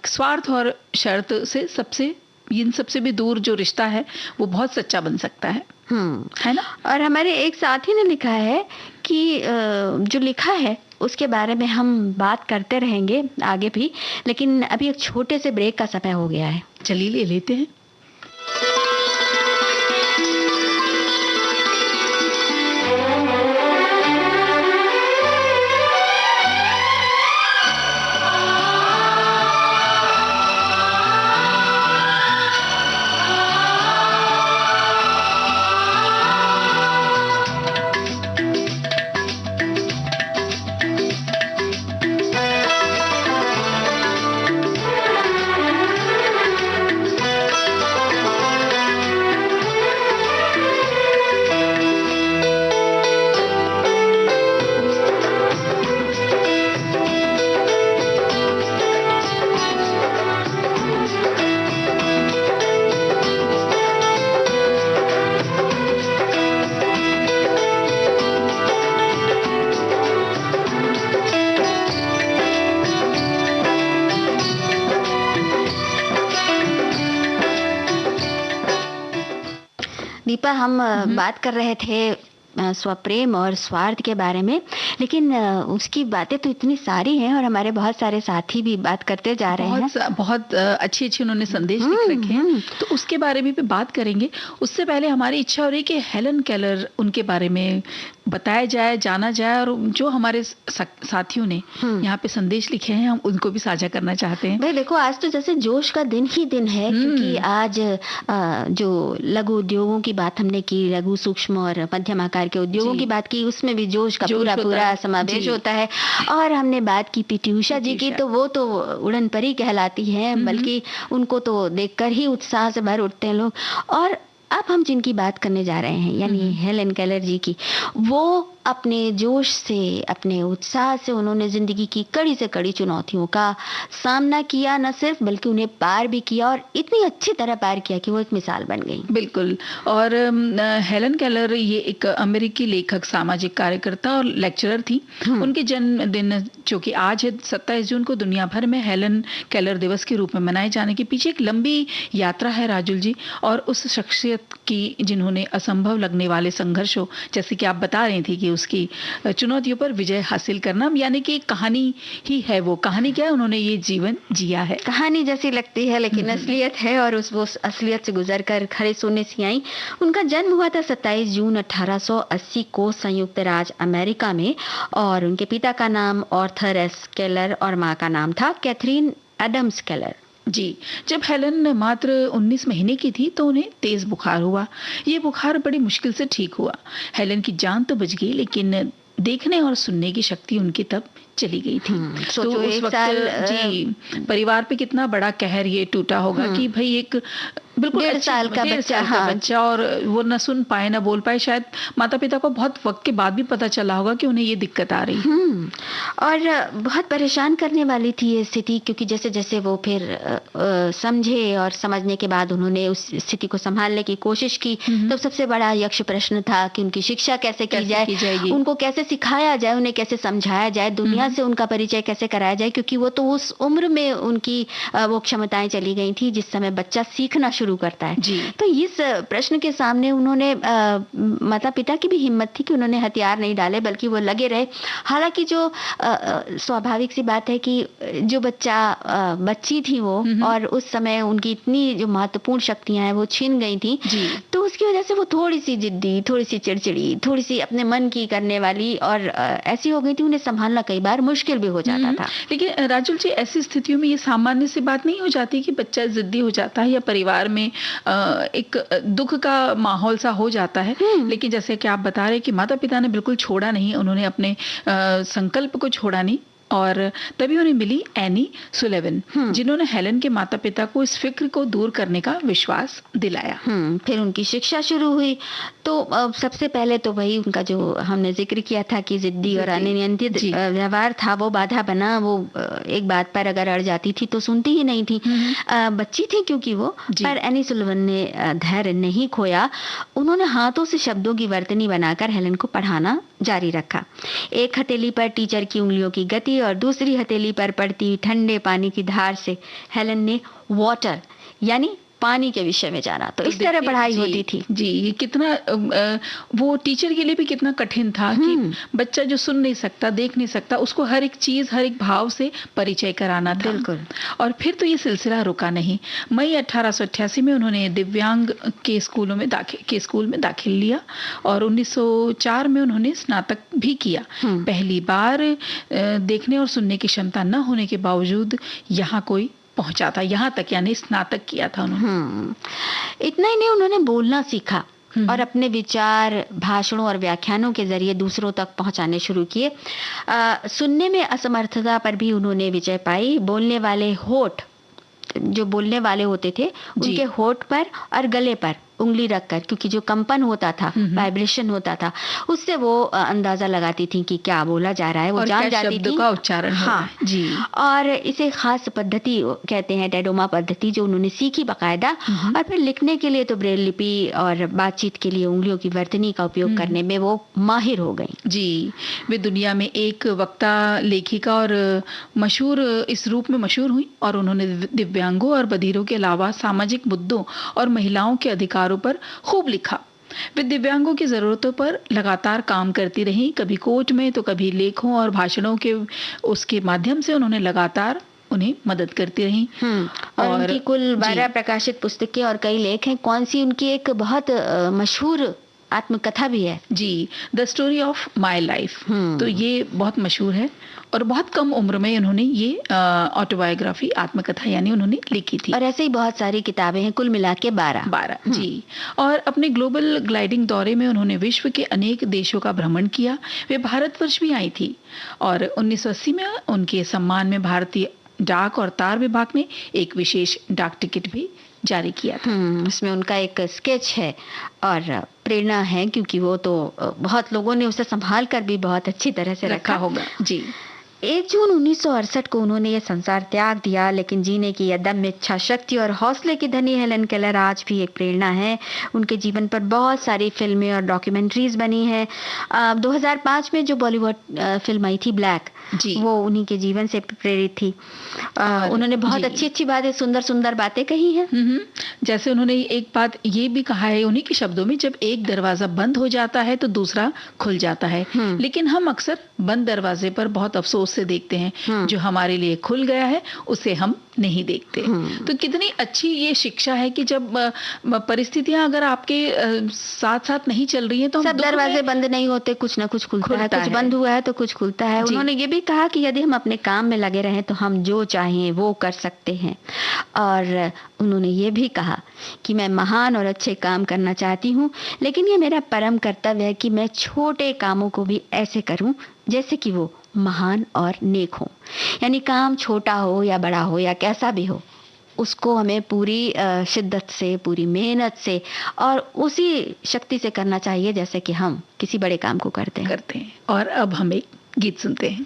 स्वार्थ और शर्त से इन सबसे भी दूर जो रिश्ता है वो बहुत सच्चा बन सकता है ना। और हमारे एक साथी ने लिखा है कि जो लिखा है उसके बारे में हम बात करते रहेंगे आगे भी, लेकिन अभी एक छोटे से ब्रेक का समय हो गया है। चलिए ले लेते हैं। दीपा, हम बात कर रहे थे स्वप्रेम और स्वार्थ के बारे में, लेकिन उसकी बातें तो इतनी सारी हैं और हमारे बहुत सारे साथी भी बात करते जा रहे हैं। बहुत अच्छी उन्होंने संदेश लिख रखे हैं, तो उसके बारे में भी बात करेंगे। उससे पहले हमारी इच्छा हो रही है कि हेलन केलर, उनके बारे में बताया जाए, जाना जाए, और जो हमारे साथियों ने यहाँ पे संदेश लिखे हैं हम उनको भी साझा करना चाहते हैं। भाई देखो, आज तो जैसे जोश का दिन ही दिन है, क्योंकि आज जो लघु उद्योगों की बात हमने की, लघु, सूक्ष्म और मध्यम आकार के उद्योगों की बात की, उसमें भी जोश का पूरा समावेश होता है। और हमने बात की पीटी उषा जी की, तो वो तो उड़न परी कहलाती है, बल्कि उनको तो देखकर ही उत्साह से भर उठते हैं लोग। और अब हम जिनकी बात करने जा रहे हैं यानी हेलन केलर जी की, वो अपने जोश से, अपने उत्साह से उन्होंने जिंदगी की कड़ी से कड़ी चुनौतियों का सामना किया, न सिर्फ बल्कि उन्हें पार भी किया, और इतनी अच्छी तरह पार किया कि वो एक मिसाल बन गई। बिल्कुल। और हेलन केलर ये एक अमेरिकी लेखक, सामाजिक कार्यकर्ता और लेक्चरर थी। उनके जन्मदिन जो कि आज है 27 जून को, दुनिया भर में हेलन केलर दिवस के रूप में मनाए जाने के पीछे एक लंबी यात्रा है राजुल जी, और उस शख्सियत की जिन्होंने असंभव लगने वाले संघर्षों, जैसे कि आप बता रही थी कि उसकी चुनौतियों पर विजय हासिल करना, यानी कि कहानी ही है। वो कहानी क्या है, उन्होंने ये जीवन जिया है। कहानी जैसी लगती है लेकिन असलियत है, और वो असलियत से गुजर कर खड़े सोने से आई। उनका जन्म हुआ था 27 जून 1880 को संयुक्त राज्य अमेरिका में, और उनके पिता का नाम आर्थर एस केलर और माँ का नाम था कैथरीन एडम्स केलर। जी, जब हेलन मात्र 19 महीने की थी तो उन्हें तेज बुखार हुआ। ये बुखार बड़ी मुश्किल से ठीक हुआ। हेलन की जान तो बच गई, लेकिन देखने और सुनने की शक्ति उनकी तब चली गई थी। तो उस वक्त जी परिवार पे कितना बड़ा कहर ये टूटा होगा कि भाई एक बिल्कुल 1.5 साल का बच्चा, और वो न सुन पाए न बोल पाए। शायद माता पिता को बहुत वक्त के बाद भी पता चला होगा कि उन्हें ये दिक्कत आ रही। और बहुत परेशान करने वाली थी ये स्थिति, क्योंकि जैसे जैसे वो फिर समझे और समझने के बाद उन्होंने उस स्थिति को संभालने की कोशिश की, तो सबसे बड़ा यक्ष प्रश्न था कि उनकी शिक्षा कैसे की जाए, उनको कैसे सिखाया जाए, उन्हें कैसे समझाया जाए, दुनिया से उनका परिचय कैसे कराया जाए, क्योंकि वो तो उस उम्र में उनकी वो क्षमताएं चली गई थी जिस समय बच्चा सीखना शुरू करता है। तो इस प्रश्न के सामने उन्होंने माता पिता की भी हिम्मत थी कि उन्होंने हथियार नहीं डाले, बल्कि वो लगे रहे। हालांकि जो स्वाभाविक सी बात है कि जो बच्ची थी वो, और उस समय उनकी इतनी जो महत्वपूर्ण शक्तियां हैं वो छीन गई थी, तो उसकी वजह से वो थोड़ी सी जिद्दी, थोड़ी सी चिड़चिड़ी, थोड़ी सी अपने मन की करने वाली, और ऐसी हो गई थी उन्हें संभालना कई बार मुश्किल भी हो जाता था। लेकिन राजुल जी, ऐसी स्थितियों में ये सामान्य सी बात नहीं हो जाती कि बच्चा जिद्दी हो जाता है या परिवार में एक दुख का माहौल सा हो जाता है। लेकिन जैसे कि आप बता रहे कि माता पिता ने बिल्कुल छोड़ा नहीं, उन्होंने अपने संकल्प को छोड़ा नहीं, और तभी उन्हें मिली एनी सुलेवन, जिन्होंने हेलन के माता पिता को इस फिक्र को दूर करने का विश्वास दिलाया। फिर उनकी शिक्षा शुरू हुई। तो सबसे पहले तो वही उनका जो हमने जिक्र किया था कि जिद्दी और अनियंत्रित व्यवहार था वो बाधा बना। वो एक बात पर अगर अड़ जाती थी तो सुनती ही नहीं थी। बच्ची थी क्योंकि वो, पर एनी सुलेवन ने धैर्य नहीं खोया। उन्होंने हाथों से शब्दों की वर्तनी बनाकर हेलन को पढ़ाना जारी रखा। एक हथेली पर टीचर की उंगलियों की गति और दूसरी हथेली पर पड़ती ठंडे पानी की धार से हेलन ने वाटर यानी पानी के विषय में जाना। तो इस तरह पढ़ाई होती थी। जी, ये कितना वो टीचर के लिए भी कितना कठिन था कि बच्चा जो सुन नहीं सकता, देख नहीं सकता, उसको हर एक चीज, हर एक भाव से परिचय कराना था। बिल्कुल। और फिर तो ये सिलसिला रुका नहीं। मई 1888 में उन्होंने दिव्यांग के स्कूल में दाखिल लिया, और 1904 में उन्होंने स्नातक भी किया। पहली बार देखने और सुनने की क्षमता न होने के बावजूद यहाँ कोई पहुंचा था, यहाँ तक यानी स्नातक किया था उन्होंने। इतना ही नहीं, उन्होंने बोलना सीखा और अपने विचार भाषणों और व्याख्यानों के जरिए दूसरों तक पहुंचाने शुरू किए। सुनने में असमर्थता पर भी उन्होंने विजय पाई। बोलने वाले होठ, जो बोलने वाले होते थे, उनके होठ पर और गले पर उंगली रखकर, क्योंकि जो कंपन होता था, वाइब्रेशन होता था, उससे वो अंदाजा लगाती थी कि क्या बोला जा रहा है। वो जान जाती थी का उच्चारण। हाँ जी। और इसे खास पद्धति कहते हैं, डेडोमा पद्धति, जो उन्होंने सीखी बाकायदा। और फिर लिखने के लिए तो ब्रेल लिपि और बातचीत के लिए उंगलियों की वर्तनी का उपयोग करने में वो माहिर हो गई। जी, वे दुनिया में एक वक्ता, लेखिका और मशहूर इस रूप में मशहूर हुई। और उन्होंने दिव्यांगों और बधिरों के अलावा सामाजिक मुद्दों और महिलाओं के अधिकारों पर खूब लिखा। वे दिव्यांगों की जरूरतों पर लगातार काम करती रही, कभी कोर्ट में तो कभी लेखों और भाषणों के उसके माध्यम से उन्होंने लगातार उन्हें मदद करती रही। और उनकी कुल 12 प्रकाशित पुस्तकें और कई लेख हैं। कौन सी उनकी एक बहुत मशहूर आत्मकथा भी है जी, the story of my life. तो ये बहुत मशहूर है, और बहुत कम उम्र में उन्होंने ये ऑटोबायोग्राफी, आत्मकथा यानी उन्होंने लिखी थी। और ऐसे ही बहुत सारी किताबें हैं, कुल मिला के 12। जी। और अपने ग्लोबल ग्लाइडिंग दौरे में उन्होंने विश्व के अनेक देशों का भ्रमण किया। वे भारतवर्ष भी आई थी, और 1980 में उनके सम्मान में भारतीय डाक और तार विभाग ने एक विशेष डाक टिकट भी जारी किया था। उसमें उनका एक स्केच है और प्रेरणा है, क्योंकि वो तो बहुत लोगों ने उसे संभाल कर भी बहुत अच्छी तरह से रखा होगा। जी। 1 जून 1968 को उन्होंने ये संसार त्याग दिया, लेकिन जीने की अदम्य इच्छा शक्ति और हौसले की धनी हेलन केलर आज भी एक प्रेरणा है। उनके जीवन पर बहुत सारी फिल्में और डॉक्यूमेंट्रीज बनी हैं। 2005 में जो बॉलीवुड फिल्म आई थी ब्लैक, वो उन्हीं के जीवन से प्रेरित थी। उन्होंने बहुत अच्छी अच्छी बातें, सुंदर सुंदर बातें कही हैं। जैसे उन्होंने एक बात ये भी कहा है उन्हीं के शब्दों में, जब एक दरवाजा बंद हो जाता है तो दूसरा खुल जाता है, लेकिन हम अक्सर बंद दरवाजे पर बहुत अफसोस से देखते हैं, जो हमारे लिए खुल गया है उसे हम नहीं देखते। तो कितनी अच्छी ये शिक्षा है कि जब परिस्थितियां अगर आपके साथ साथ नहीं चल रही हैं तो सब दरवाजे बंद नहीं होते, कुछ ना कुछ खुलता है, कुछ बंद हुआ है तो कुछ खुलता है। उन्होंने ये भी कहा कि यदि हम अपने काम में लगे रहें तो हम जो चाहें वो कर सकते हैं। और उन्होंने ये भी कहा कि मैं महान और अच्छे काम करना चाहती हूँ, लेकिन ये मेरा परम कर्तव्य है कि मैं छोटे कामों को भी ऐसे करूँ जैसे कि वो महान और नेक हो। यानी काम छोटा हो या बड़ा हो या कैसा भी हो, उसको हमें पूरी शिद्दत से, पूरी मेहनत से और उसी शक्ति से करना चाहिए जैसे कि हम किसी बड़े काम को करते हैं। और अब हम एक गीत सुनते हैं।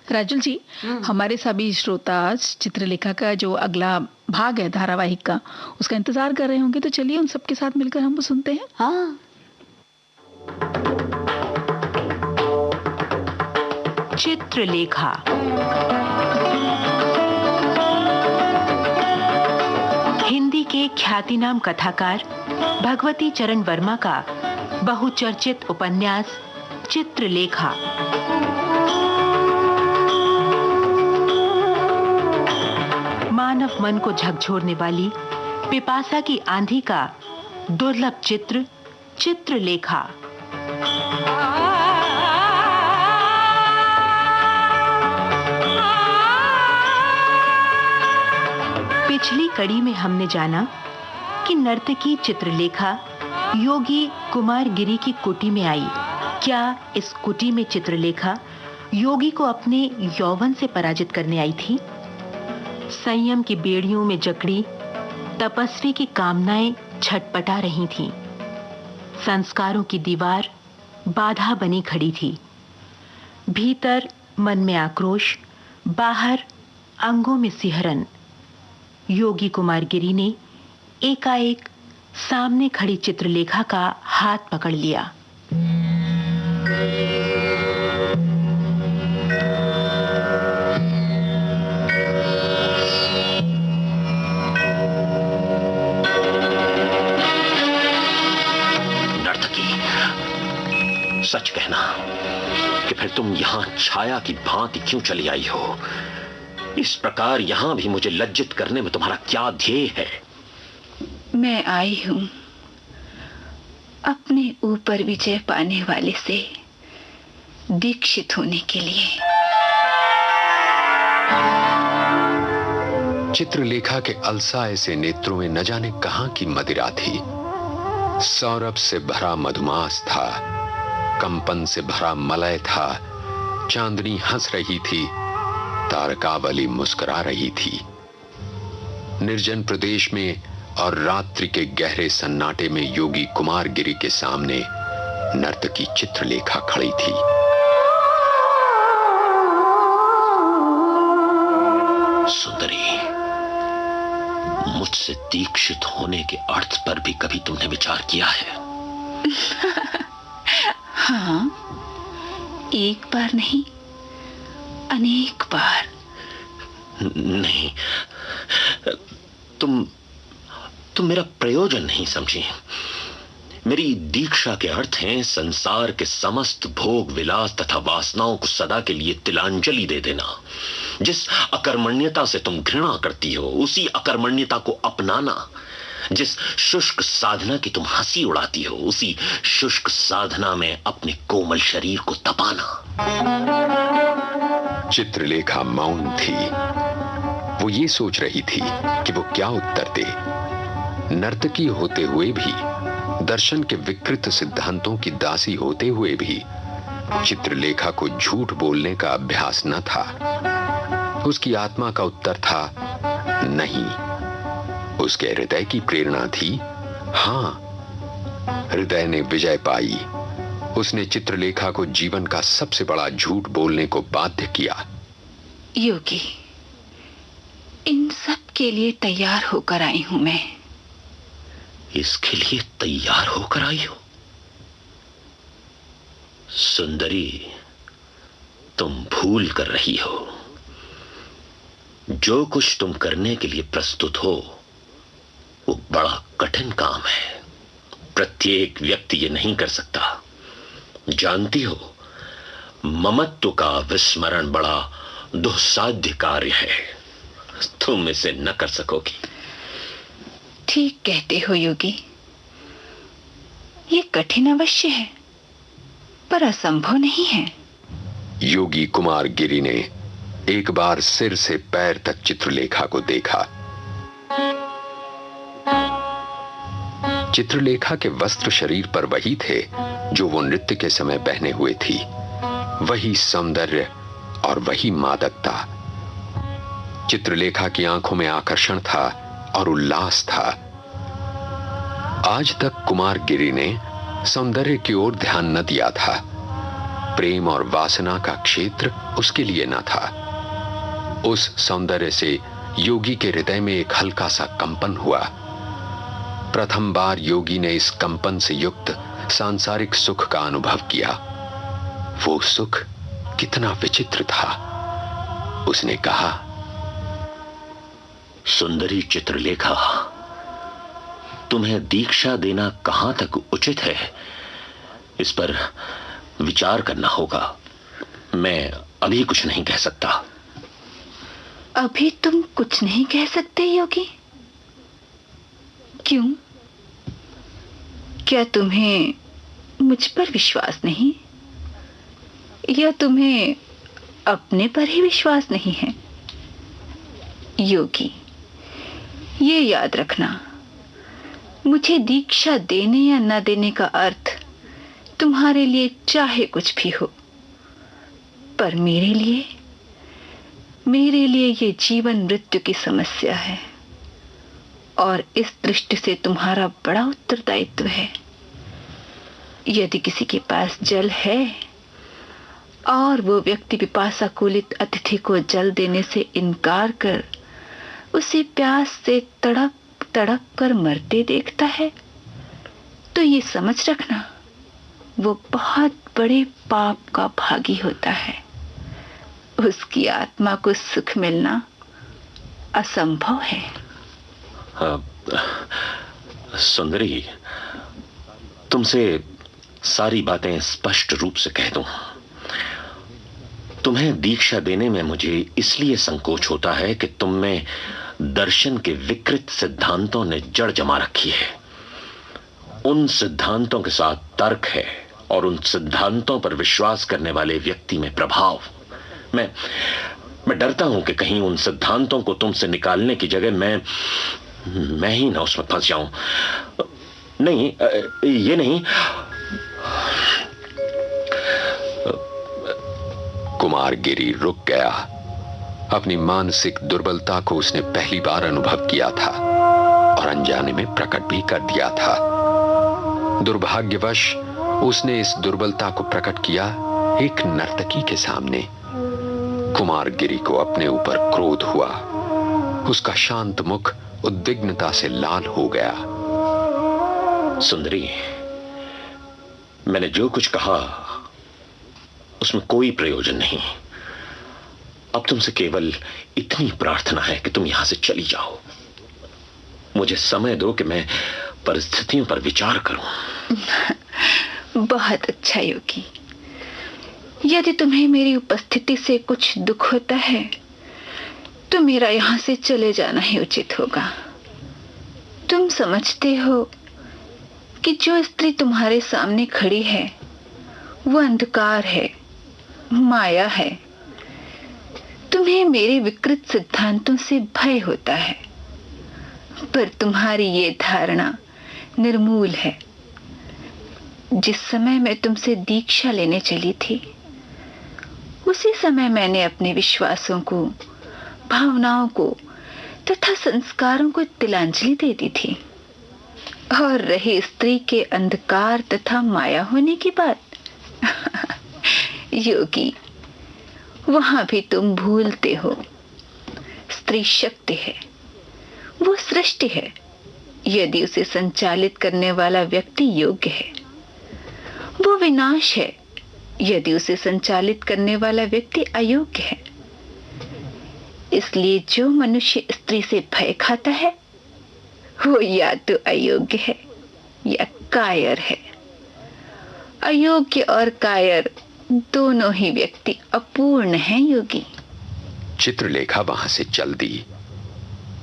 राजुल जी, हमारे सभी श्रोता चित्रलेखा का जो अगला भाग है धारावाहिक का, उसका इंतजार कर रहे होंगे, तो चलिए उन सबके साथ मिलकर हम वो सुनते हैं। हाँ। चित्रलेखा। हिंदी के ख्यातिनाम कथाकार भगवती चरण वर्मा का बहुचर्चित उपन्यास चित्रलेखा। मानव मन को झकझोरने वाली पिपासा की आंधी का दुर्लभ चित्र चित्रलेखा। पिछली कड़ी में हमने जाना कि नर्तकी चित्रलेखा योगी कुमार गिरी की कुटी में आई। क्या इस कुटी में चित्रलेखा योगी को अपने यौवन से पराजित करने आई थी? संयम की बेड़ियों में जकड़ी तपस्वी की कामनाएं छटपटा रही थीं। संस्कारों की दीवार बाधा बनी खड़ी थी। भीतर मन में आक्रोश, बाहर अंगों में सिहरन। योगी कुमार गिरी ने एकाएक सामने खड़ी चित्रलेखा का हाथ पकड़ लिया। सच कहना कि फिर तुम यहां छाया की भांति क्यों चली आई हो? इस प्रकार यहां भी मुझे लज्जित करने में तुम्हारा क्या ध्येय है? मैं आई हूं अपने ऊपर विजय पाने वाले से दीक्षित होने के लिए। चित्रलेखा के अलसाए से नेत्रों में न जाने कहां की मदिरा थी। सौरभ से भरा मधुमास था, कंपन से भरा मलय था। चांदनी हंस रही थी, तारकावली मुस्कुरा रही थी। निर्जन प्रदेश में और रात्रि के गहरे सन्नाटे में योगी कुमार गिरी के सामने नर्तकी चित्रलेखा खड़ी थी। सुंदरी, मुझसे दीक्षित होने के अर्थ पर भी कभी तुमने विचार किया है? हाँ, एक बार नहीं, अनेक बार। नहीं, तुम मेरा प्रयोजन नहीं समझी। मेरी दीक्षा के अर्थ हैं संसार के समस्त भोग विलास तथा वासनाओं को सदा के लिए तिलांजलि दे देना। जिस अकर्मण्यता से तुम घृणा करती हो, उसी अकर्मण्यता को अपनाना। जिस शुष्क साधना की तुम हंसी उड़ाती हो, उसी शुष्क साधना में अपने कोमल शरीर को तपाना। चित्रलेखा मौन थी। वो ये सोच रही थी कि वो क्या उत्तर दे। नर्तकी होते हुए भी, दर्शन के विकृत सिद्धांतों की दासी होते हुए भी चित्रलेखा को झूठ बोलने का अभ्यास न था। उसकी आत्मा का उत्तर था नहीं। उसके हृदय की प्रेरणा थी हां। हृदय ने विजय पाई। उसने चित्रलेखा को जीवन का सबसे बड़ा झूठ बोलने को बाध्य किया। योगी, इन सब के लिए तैयार होकर आई हूं मैं। इसके लिए तैयार होकर आई हो? सुंदरी, तुम भूल कर रही हो। जो कुछ तुम करने के लिए प्रस्तुत हो वो बड़ा कठिन काम है। प्रत्येक व्यक्ति ये नहीं कर सकता। जानती हो, ममत्व का विस्मरण बड़ा दुस्साध्य कार्य है। तुम इसे न कर सकोगी। ठीक कहते हो योगी, ये कठिन अवश्य है पर असंभव नहीं है। योगी कुमार गिरी ने एक बार सिर से पैर तक चित्रलेखा को देखा। चित्रलेखा के वस्त्र शरीर पर वही थे जो वो नृत्य के समय पहने हुए थी। वही सौंदर्य और वही मादकता। चित्रलेखा की आंखों में आकर्षण था और उल्लास था। आज तक कुमार गिरी ने सौंदर्य की ओर ध्यान न दिया था। प्रेम और वासना का क्षेत्र उसके लिए न था। उस सौंदर्य से योगी के हृदय में एक हल्का सा कंपन हुआ। प्रथम बार योगी ने इस कंपन से युक्त सांसारिक सुख का अनुभव किया। वो सुख कितना विचित्र था। उसने कहा, सुंदरी चित्रलेखा, तुम्हें दीक्षा देना कहां तक उचित है, इस पर विचार करना होगा। मैं अभी कुछ नहीं कह सकता। अभी तुम कुछ नहीं कह सकते योगी? क्यों? क्या तुम्हें मुझ पर विश्वास नहीं, या तुम्हें अपने पर ही विश्वास नहीं है? योगी, ये याद रखना, मुझे दीक्षा देने या न देने का अर्थ तुम्हारे लिए चाहे कुछ भी हो, पर मेरे लिए ये जीवन मृत्यु की समस्या है, और इस दृष्टि से तुम्हारा बड़ा उत्तरदायित्व है। यदि किसी के पास जल है और वो व्यक्ति पिपासा कुलित अतिथि को जल देने से इनकार कर उसे प्यास से तड़प तड़प कर मरते देखता है, तो ये समझ रखना वो बहुत बड़े पाप का भागी होता है। उसकी आत्मा को सुख मिलना असंभव है। सुंदरी, तुमसे सारी बातें स्पष्ट रूप से कह दूं। तुम्हें दीक्षा देने में मुझे इसलिए संकोच होता है कि तुम में दर्शन के विकृत सिद्धांतों ने जड़ जमा रखी है। उन सिद्धांतों के साथ तर्क है और उन सिद्धांतों पर विश्वास करने वाले व्यक्ति में प्रभाव। मैं डरता हूं कि कहीं उन सिद्धांतों को तुमसे निकालने की जगह मैं ही ना उसमें फंस जाऊं। नहीं, ये नहीं। कुमारगिरी रुक गया। अपनी मानसिक दुर्बलता को उसने पहली बार अनुभव किया था और अनजाने में प्रकट भी कर दिया था। दुर्भाग्यवश उसने इस दुर्बलता को प्रकट किया एक नर्तकी के सामने। कुमारगिरी को अपने ऊपर क्रोध हुआ। उसका शांत मुख उद्विग्नता से लाल हो गया। सुंदरी, मैंने जो कुछ कहा उसमें कोई प्रयोजन नहीं। अब तुमसे केवल इतनी प्रार्थना है कि तुम यहां से चली जाओ। मुझे समय दो कि मैं परिस्थितियों पर विचार करूं। बहुत अच्छा योगी। यदि तुम्हें मेरी उपस्थिति से कुछ दुख होता है तो मेरा यहां से चले जाना ही उचित होगा। तुम समझते हो कि जो स्त्री तुम्हारे सामने खड़ी है वो अंधकार है, माया है। तुम्हें मेरे विकृत सिद्धांतों से भय होता है, पर तुम्हारी ये धारणा निर्मूल है। जिस समय मैं तुमसे दीक्षा लेने चली थी, उसी समय मैंने अपने विश्वासों को, भावनाओं को तथा संस्कारों को तिलांजलि दे दी थी। और रही स्त्री के अंधकार तथा माया होने की बात, योगी, वहां भी तुम भूलते हो। स्त्री शक्ति है, वो सृष्टि है, यदि उसे संचालित करने वाला व्यक्ति योग्य है। वो विनाश है, यदि उसे संचालित करने वाला व्यक्ति अयोग्य है। इसलिए जो मनुष्य स्त्री से भय खाता है वो या तो अयोग्य है या कायर है। अयोग्य और कायर दोनों ही व्यक्ति अपूर्ण हैं योगी। चित्रलेखा वहां से चल दी।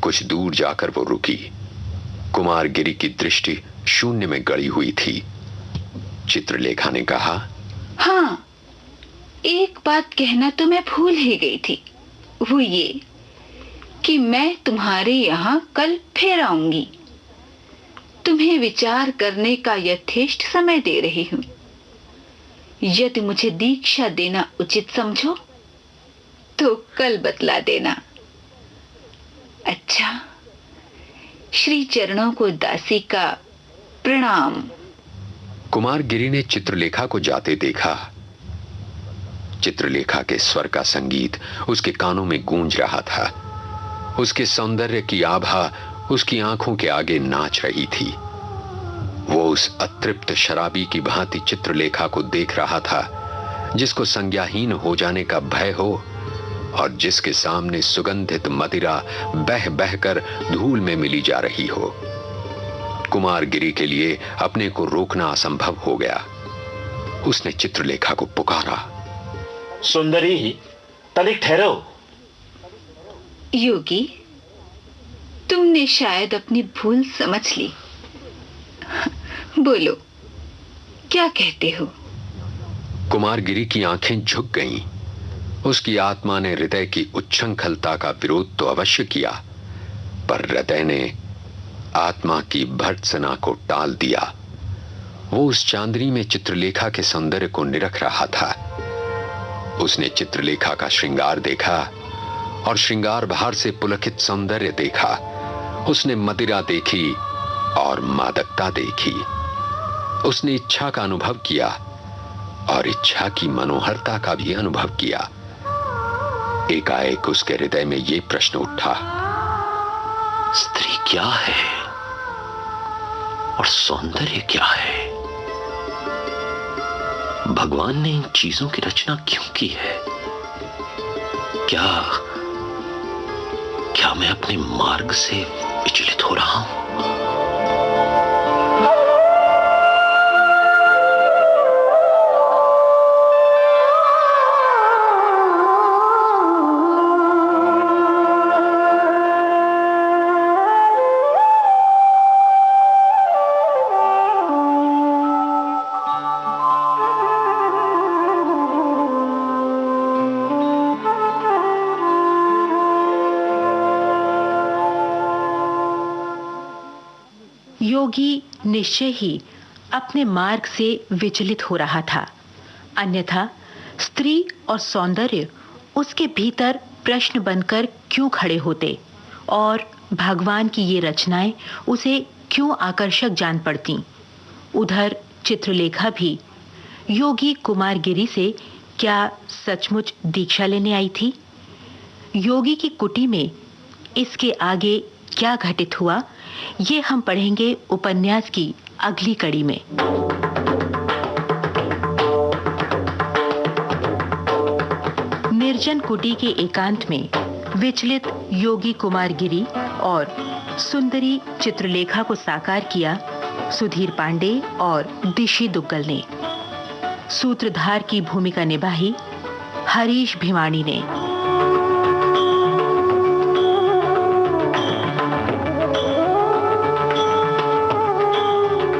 कुछ दूर जाकर वो रुकी। कुमारगिरी की दृष्टि शून्य में गड़ी हुई थी। चित्रलेखा ने कहा, हाँ, एक बात कहना तो मैं भूल ही गई थी। वो ये कि मैं तुम्हारे यहां कल फिर आऊंगी। तुम्हें विचार करने का यथेष्ट समय दे रही हूं। यदि मुझे दीक्षा देना उचित समझो तो कल बतला देना। अच्छा, श्री चरणों को दासी का प्रणाम। कुमारगिरी ने चित्रलेखा को जाते देखा। चित्रलेखा के स्वर का संगीत उसके कानों में गूंज रहा था। उसके सौंदर्य की आभा उसकी आंखों के आगे नाच रही थी। वो उस अतृप्त शराबी की भांति चित्रलेखा को देख रहा था जिसको संज्ञाहीन हो जाने का भय हो और जिसके सामने सुगंधित मदिरा बह बहकर धूल में मिली जा रही हो। कुमारगिरी के लिए अपने को रोकना असंभव हो गया। उसने चित्रलेखा को पुकारा, सुंदरी, तनिक ठहरो। योगी, तुमने शायद अपनी भूल समझ ली। बोलो, क्या कहते हो? कुमारगिरी की आंखें झुक गईं। उसकी आत्मा ने हृदय की उच्छृंखलता का विरोध तो अवश्य किया, पर हृदय ने आत्मा की भर्त्सना को टाल दिया। वो उस चांदनी में चित्रलेखा के सौंदर्य को निरख रहा था। उसने चित्रलेखा का श्रृंगार देखा और श्रृंगार भार से पुलकित सौंदर्य देखा। उसने मदिरा देखी और मादकता देखी। उसने इच्छा का अनुभव किया और इच्छा की मनोहरता का भी अनुभव किया। एकाएक उसके हृदय में यह प्रश्न उठा, स्त्री क्या है और सौंदर्य क्या है? भगवान ने इन चीजों की रचना क्यों की है? क्या मैं अपने मार्ग से विचलित हो रहा हूं? योगी निश्चय ही अपने मार्ग से विचलित हो रहा था, अन्यथा स्त्री और सौंदर्य उसके भीतर प्रश्न बनकर क्यों खड़े होते और भगवान की ये रचनाएं उसे क्यों आकर्षक जान पड़ती। उधर चित्रलेखा भी योगी कुमारगिरी से क्या सचमुच दीक्षा लेने आई थी? योगी की कुटी में इसके आगे क्या घटित हुआ, ये हम पढ़ेंगे उपन्यास की अगली कड़ी में। निर्जन कुटी के एकांत में विचलित योगी कुमारगिरी और सुंदरी चित्रलेखा को साकार किया सुधीर पांडे और दिशी दुग्गल ने। सूत्रधार की भूमिका निभाई हरीश भिवानी ने।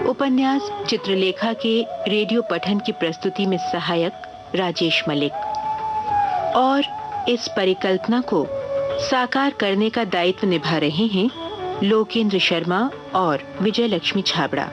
उपन्यास चित्रलेखा के रेडियो पठन की प्रस्तुति में सहायक राजेश मलिक और इस परिकल्पना को साकार करने का दायित्व निभा रहे हैं लोकेंद्र शर्मा और विजय लक्ष्मी छाबड़ा।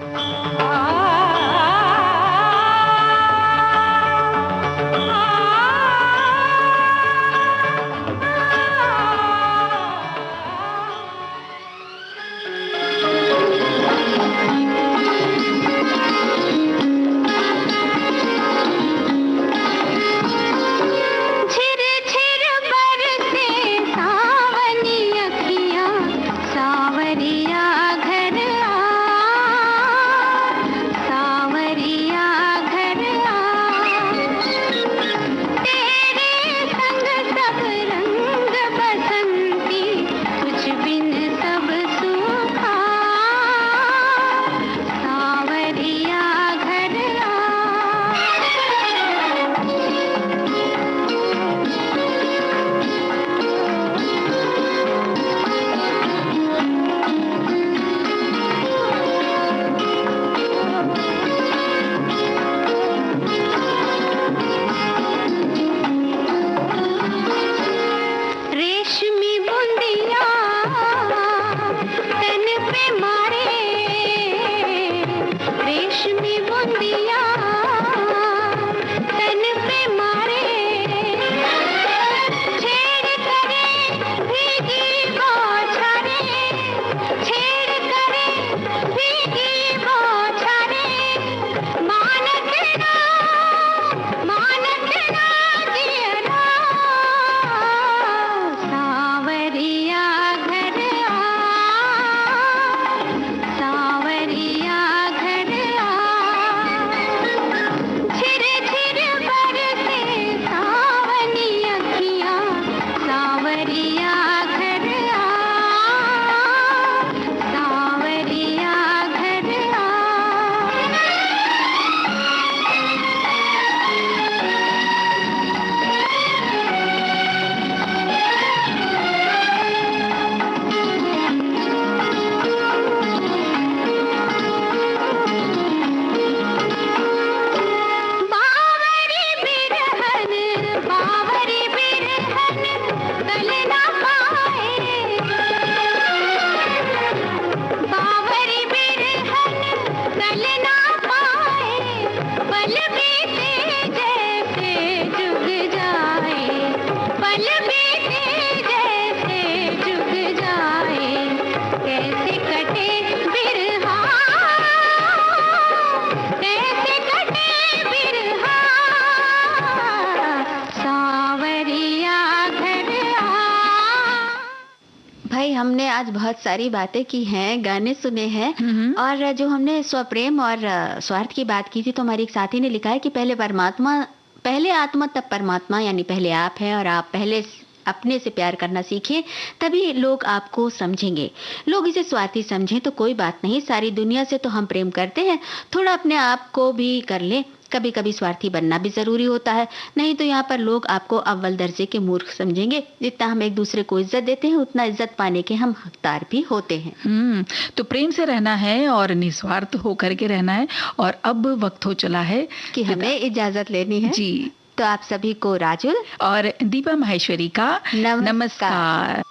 आज बहुत सारी बातें की हैं, गाने सुने हैं, और जो हमने स्वप्रेम और स्वार्थ की बात की थी, तो हमारी एक साथी ने लिखा है कि पहले आत्मा तब परमात्मा, यानी पहले आप हैं और आप पहले अपने से प्यार करना सीखें, तभी लोग आपको समझेंगे। लोग इसे स्वार्थी समझें तो कोई बात नहीं, सारी दुनिया से तो हम प्रेम करते हैं, थोड़ा अपने आप को भी कर ले। कभी कभी स्वार्थी बनना भी जरूरी होता है, नहीं तो यहाँ पर लोग आपको अव्वल दर्जे के मूर्ख समझेंगे। जितना हम एक दूसरे को इज्जत देते हैं, उतना इज्जत पाने के हम हकदार भी होते हैं। तो प्रेम से रहना है और निस्वार्थ होकर के रहना है। और अब वक्त हो चला है कि हमें इजाजत लेनी है जी। तो आप सभी को राजुल और दीपा माहेश्वरी का नमस्कार।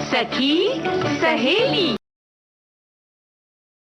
सखी सहेली।